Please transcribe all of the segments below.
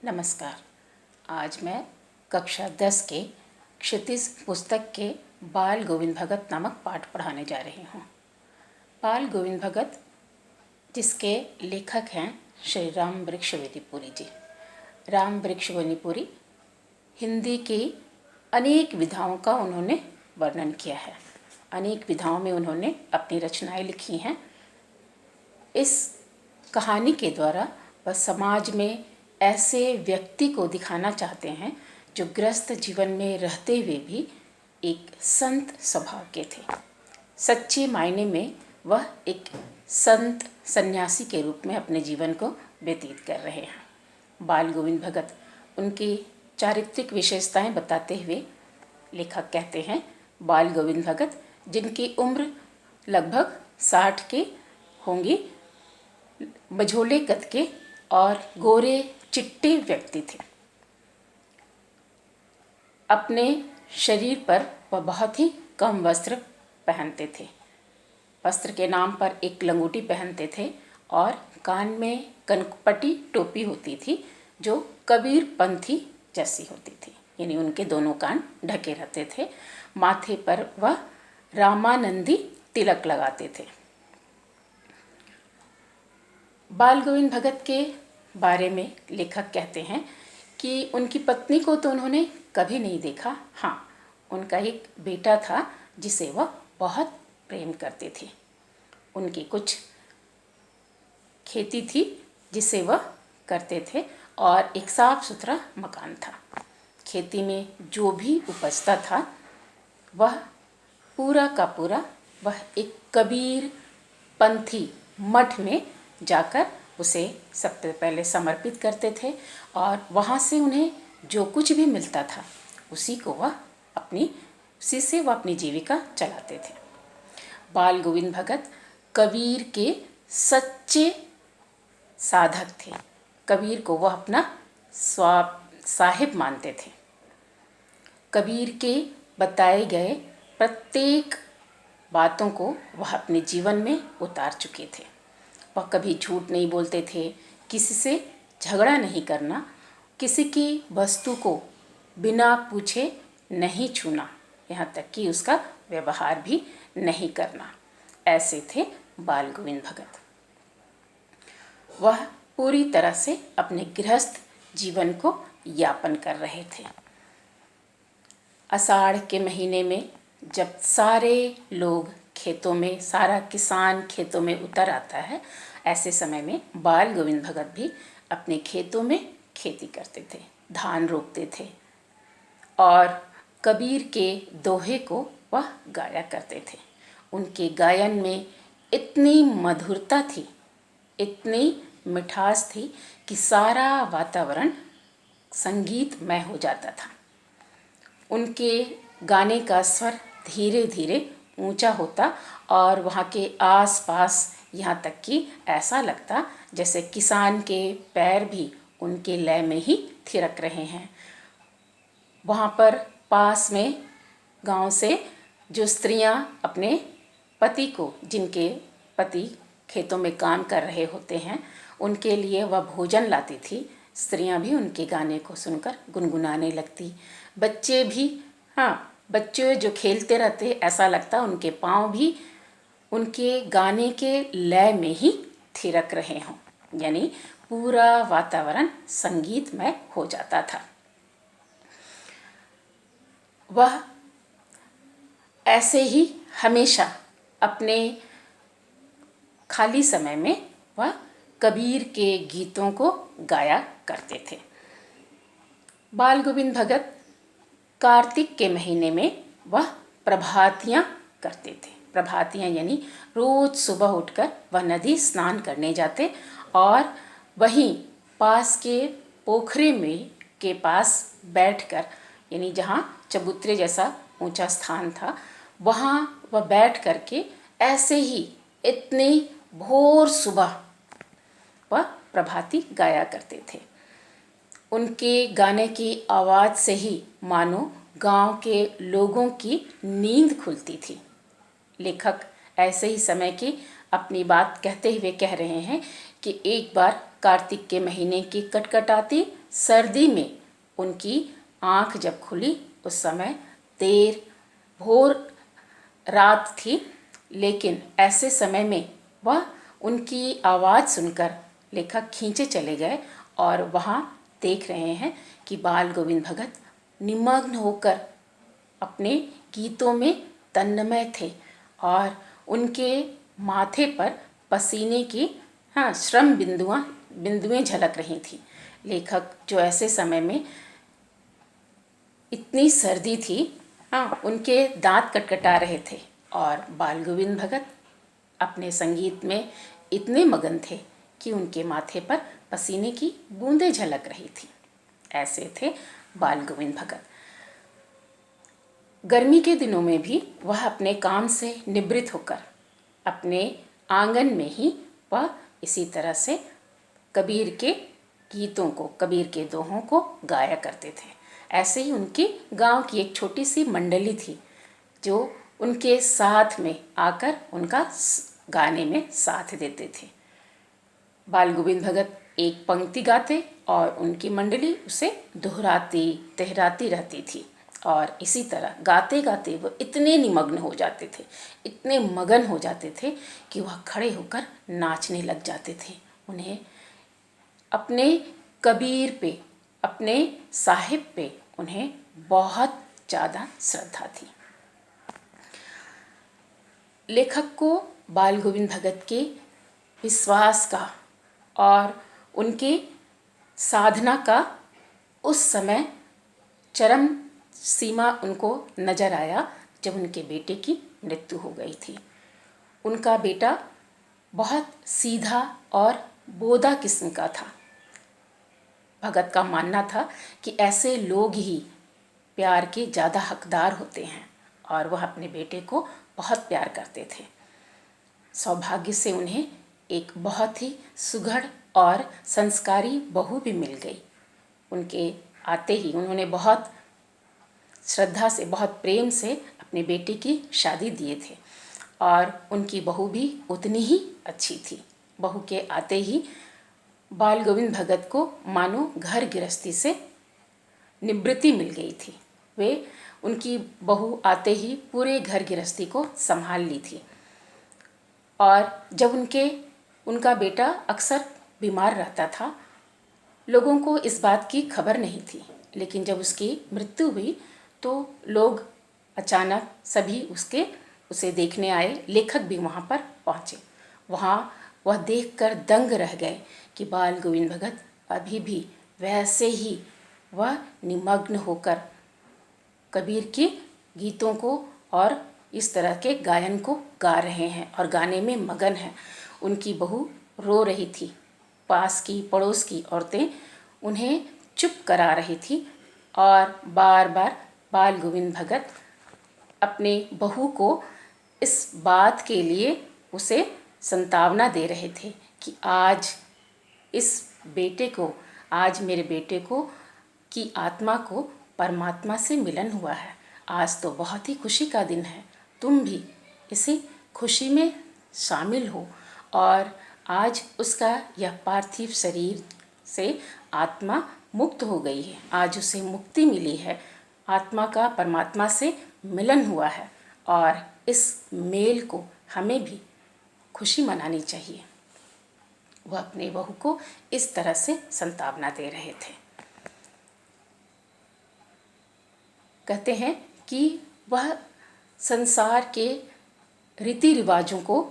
नमस्कार। आज मैं कक्षा 10 के क्षितिज पुस्तक के बाल गोविंद भगत नामक पाठ पढ़ाने जा रही हूँ। बाल गोविंद भगत जिसके लेखक हैं श्री राम वृक्ष वेदीपुरी जी। राम वृक्ष वेदीपुरी हिंदी की अनेक विधाओं का उन्होंने वर्णन किया है। अनेक विधाओं में उन्होंने अपनी रचनाएं लिखी हैं। इस कहानी के द्वारा वह समाज में ऐसे व्यक्ति को दिखाना चाहते हैं जो ग्रस्त जीवन में रहते हुए भी एक संत स्वभाव के थे। सच्चे मायने में वह एक संत सन्यासी के रूप में अपने जीवन को व्यतीत कर रहे हैं। बाल गोविंद भगत उनकी चारित्रिक विशेषताएं बताते हुए लेखक कहते हैं, बाल गोविंद भगत जिनकी उम्र लगभग 60 के होंगी, मझोले कद के और गोरे चिट्टे व्यक्ति थे। अपने शरीर पर वह बहुत ही कम वस्त्र पहनते थे। वस्त्र के नाम पर एक लंगोटी पहनते थे और कान में कनपटी टोपी होती थी जो कबीर पंथी जैसी होती थी, यानी उनके दोनों कान ढके रहते थे। माथे पर वह रामानंदी तिलक लगाते थे। बाल गोविंद भगत के बारे में लेखक कहते हैं कि उनकी पत्नी को तो उन्होंने कभी नहीं देखा। हाँ, उनका एक बेटा था जिसे वह बहुत प्रेम करते थे। उनकी कुछ खेती थी जिसे वह करते थे और एक साफ सुथरा मकान था। खेती में जो भी उपजता था वह पूरा का पूरा वह एक कबीर पंथी मठ में जाकर उसे सबसे पहले समर्पित करते थे और वहाँ से उन्हें जो कुछ भी मिलता था उसी से वह अपनी जीविका चलाते थे। बाल गोविंद भगत कबीर के सच्चे साधक थे। कबीर को वह अपना साहिब मानते थे। कबीर के बताए गए प्रत्येक बातों को वह अपने जीवन में उतार चुके थे। वह कभी झूठ नहीं बोलते थे, किसी से झगड़ा नहीं करना, किसी की वस्तु को बिना पूछे नहीं छूना, यहाँ तक कि उसका व्यवहार भी नहीं करना। ऐसे थे बाल गोविंद भगत। वह पूरी तरह से अपने गृहस्थ जीवन को यापन कर रहे थे। आषाढ़ के महीने में जब सारे लोग खेतों में, सारा किसान खेतों में उतर आता है, ऐसे समय में बाल गोविंद भगत भी अपने खेतों में खेती करते थे, धान रोपते थे और कबीर के दोहे को वह गाया करते थे। उनके गायन में इतनी मधुरता थी, इतनी मिठास थी कि सारा वातावरण संगीतमय हो जाता था। उनके गाने का स्वर धीरे धीरे ऊंचा होता और वहाँ के आसपास यहाँ तक कि ऐसा लगता जैसे किसान के पैर भी उनके लय में ही थिरक रहे हैं। वहाँ पर पास में गांव से जो स्त्रियां अपने पति को, जिनके पति खेतों में काम कर रहे होते हैं, उनके लिए वह भोजन लाती थी। स्त्रियां भी उनके गाने को सुनकर गुनगुनाने लगती। बच्चे भी, हाँ, बच्चे जो खेलते रहते, ऐसा लगता उनके पाँव भी उनके गाने के लय में ही थिरक रहे हों, यानी पूरा वातावरण संगीतमय हो जाता था। वह ऐसे ही हमेशा अपने खाली समय में वह कबीर के गीतों को गाया करते थे। बाल गोविंद भगत कार्तिक के महीने में वह प्रभातियाँ करते थे। प्रभातियाँ यानी रोज सुबह उठकर वह नदी स्नान करने जाते और वहीं पास के पोखरे में के पास बैठकर, यानी जहाँ चबूतरे जैसा ऊंचा स्थान था, वहाँ वह बैठ करके ऐसे ही इतनी भोर सुबह वह प्रभाती गाया करते थे। उनके गाने की आवाज़ से ही मानो गांव के लोगों की नींद खुलती थी। लेखक ऐसे ही समय की अपनी बात कहते हुए कह रहे हैं कि एक बार कार्तिक के महीने की कटकटाती सर्दी में उनकी आँख जब खुली उस समय देर भोर रात थी, लेकिन ऐसे समय में वह उनकी आवाज़ सुनकर लेखक खींचे चले गए और वहाँ देख रहे हैं कि बाल गोविंद भगत निमग्न होकर अपने गीतों में तन्मय थे और उनके माथे पर पसीने की श्रम बिंदुएं झलक रही थी। लेखक जो ऐसे समय में इतनी सर्दी थी, उनके दांत कटकटा रहे थे और बाल गोविंद भगत अपने संगीत में इतने मगन थे कि उनके माथे पर पसीने की बूंदें झलक रही थी। ऐसे थे बाल गोविंद भगत। गर्मी के दिनों में भी वह अपने काम से निवृत्त होकर अपने आंगन में ही वह इसी तरह से कबीर के गीतों को, कबीर के दोहों को गाया करते थे। ऐसे ही उनकी गांव की एक छोटी सी मंडली थी जो उनके साथ में आकर उनका गाने में साथ देते थे। बाल गोविंद भगत एक पंक्ति गाते और उनकी मंडली उसे दोहराती तहराती रहती थी और इसी तरह गाते गाते वो इतने निमग्न हो जाते थे, इतने मगन हो जाते थे कि वह खड़े होकर नाचने लग जाते थे। उन्हें अपने कबीर पे, अपने साहिब पे उन्हें बहुत ज़्यादा श्रद्धा थी। लेखक को बाल गोविंद भगत के विश्वास का और उनके साधना का उस समय चरम सीमा उनको नज़र आया जब उनके बेटे की मृत्यु हो गई थी। उनका बेटा बहुत सीधा और बोधा किस्म का था। भगत का मानना था कि ऐसे लोग ही प्यार के ज़्यादा हकदार होते हैं और वह अपने बेटे को बहुत प्यार करते थे। सौभाग्य से उन्हें एक बहुत ही सुघड़ और संस्कारी बहू भी मिल गई। उनके आते ही उन्होंने बहुत श्रद्धा से, बहुत प्रेम से अपने बेटे की शादी दिए थे और उनकी बहू भी उतनी ही अच्छी थी। बहू के आते ही बाल गोविंद भगत को मानो घर गृहस्थी से निवृत्ति मिल गई थी। वे उनकी बहू आते ही पूरे घर गृहस्थी को संभाल ली थी और जब उनका बेटा अक्सर बीमार रहता था, लोगों को इस बात की खबर नहीं थी, लेकिन जब उसकी मृत्यु हुई तो लोग अचानक सभी उसे देखने आए। लेखक भी वहाँ पर पहुँचे। वहाँ वह देखकर दंग रह गए कि बाल गोविंद भगत अभी भी वैसे ही वह निमग्न होकर कबीर के गीतों को और इस तरह के गायन को गा रहे हैं और गाने में मगन हैं। उनकी बहू रो रही थी। पास की पड़ोस की औरतें उन्हें चुप करा रही थी और बार बार बाल गोविंद भगत अपने बहू को इस बात के लिए उसे संतावना दे रहे थे कि आज मेरे बेटे को की आत्मा को परमात्मा से मिलन हुआ है। आज तो बहुत ही खुशी का दिन है, तुम भी इसी खुशी में शामिल हो। और आज उसका यह पार्थिव शरीर से आत्मा मुक्त हो गई है, आज उसे मुक्ति मिली है, आत्मा का परमात्मा से मिलन हुआ है और इस मेल को हमें भी खुशी मनानी चाहिए। वह अपने बहू को इस तरह से संतावना दे रहे थे। कहते हैं कि वह संसार के रीति रिवाजों को,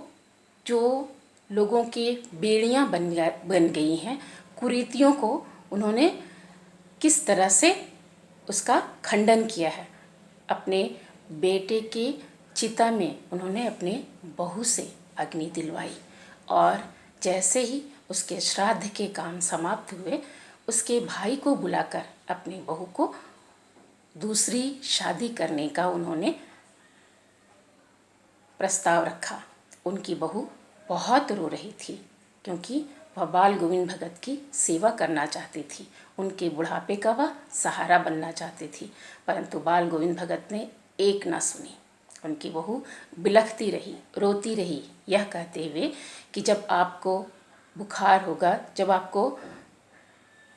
जो लोगों के बेड़ियां बन गई हैं, कुरीतियों को उन्होंने किस तरह से उसका खंडन किया है। अपने बेटे के चिता में उन्होंने अपने बहू से अग्नि दिलवाई और जैसे ही उसके श्राद्ध के काम समाप्त हुए, उसके भाई को बुलाकर अपनी बहू को दूसरी शादी करने का उन्होंने प्रस्ताव रखा। उनकी बहू बहुत रो रही थी क्योंकि वह बाल गोविंद भगत की सेवा करना चाहती थी, उनके बुढ़ापे का वह सहारा बनना चाहती थी, परंतु बाल गोविंद भगत ने एक न सुनी। उनकी बहू बिलखती रही, रोती रही, यह कहते हुए कि जब आपको बुखार होगा, जब आपको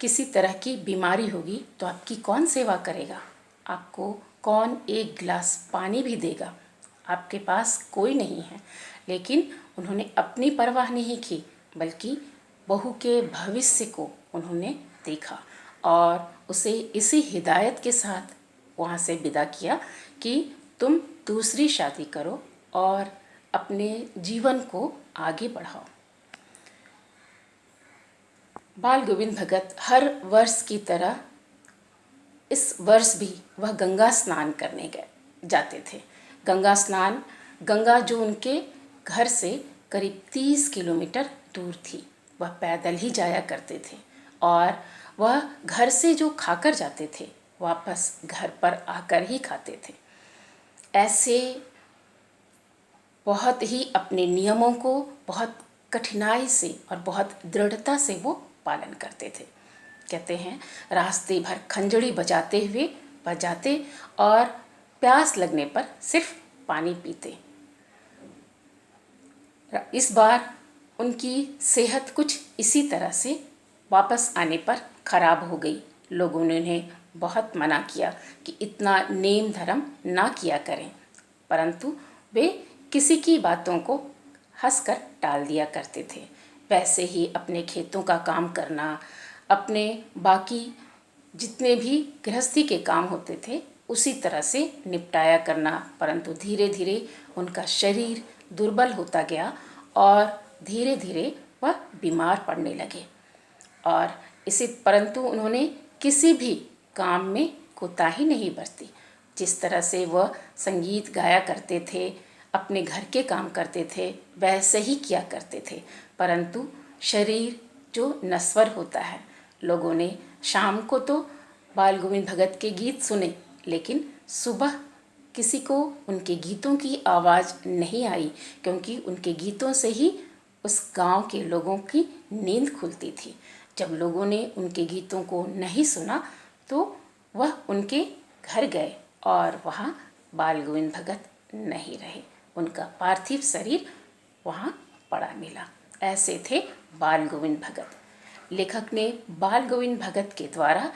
किसी तरह की बीमारी होगी, तो आपकी कौन सेवा करेगा? आपको कौन एक गिलास पानी भी देगा? आपके पास कोई नहीं है। लेकिन उन्होंने अपनी परवाह नहीं की, बल्कि बहू के भविष्य को उन्होंने देखा और उसे इसी हिदायत के साथ वहाँ से विदा किया कि तुम दूसरी शादी करो और अपने जीवन को आगे बढ़ाओ। बाल गोविंद भगत हर वर्ष की तरह इस वर्ष भी वह गंगा स्नान करने जाते थे। गंगा स्नान, गंगा जो उनके घर से करीब 30 किलोमीटर दूर थी, वह पैदल ही जाया करते थे और वह घर से जो खाकर जाते थे, वापस घर पर आकर ही खाते थे। ऐसे बहुत ही अपने नियमों को बहुत कठिनाई से और बहुत दृढ़ता से वो पालन करते थे। कहते हैं, रास्ते भर खंजड़ी बजाते और प्यास लगने पर सिर्फ पानी पीते। इस बार उनकी सेहत कुछ इसी तरह से वापस आने पर खराब हो गई। लोगों ने उन्हें बहुत मना किया कि इतना नेम धर्म ना किया करें, परंतु वे किसी की बातों को हंसकर टाल दिया करते थे। वैसे ही अपने खेतों का काम करना, अपने बाकी जितने भी गृहस्थी के काम होते थे उसी तरह से निपटाया करना, परंतु धीरे धीरे उनका शरीर दुर्बल होता गया और धीरे धीरे वह बीमार पड़ने लगे। और परंतु उन्होंने किसी भी काम में कोताही नहीं बरती। जिस तरह से वह संगीत गाया करते थे, अपने घर के काम करते थे, वैसे ही किया करते थे, परंतु शरीर जो नस्वर होता है। लोगों ने शाम को तो बाल गोविंद भगत के गीत सुने, लेकिन सुबह किसी को उनके गीतों की आवाज़ नहीं आई, क्योंकि उनके गीतों से ही उस गांव के लोगों की नींद खुलती थी। जब लोगों ने उनके गीतों को नहीं सुना तो वह उनके घर गए और वहाँ बाल गोविंद भगत नहीं रहे। उनका पार्थिव शरीर वहाँ पड़ा मिला। ऐसे थे बाल गोविंद भगत। लेखक ने बाल गोविंद भगत के द्वारा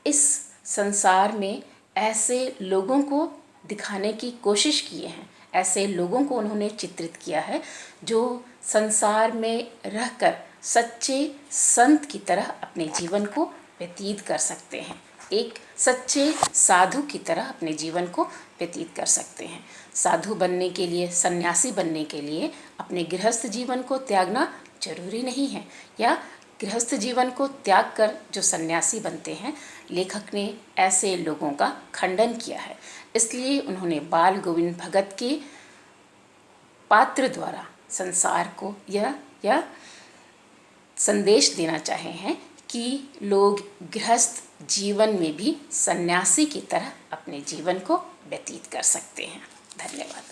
इस संसार में ऐसे लोगों को दिखाने की कोशिश किए हैं, ऐसे लोगों को उन्होंने चित्रित किया है जो संसार में रहकर सच्चे संत की तरह अपने जीवन को व्यतीत कर सकते हैं, एक सच्चे साधु की तरह अपने जीवन को व्यतीत कर सकते हैं। साधु बनने के लिए, सन्यासी बनने के लिए अपने गृहस्थ जीवन को त्यागना जरूरी नहीं है, या गृहस्थ जीवन को त्याग कर जो सन्यासी बनते हैं, लेखक ने ऐसे लोगों का खंडन किया है। इसलिए उन्होंने बाल गोविंद भगत के पात्र द्वारा संसार को यह संदेश देना चाहे हैं कि लोग गृहस्थ जीवन में भी सन्यासी की तरह अपने जीवन को व्यतीत कर सकते हैं। धन्यवाद।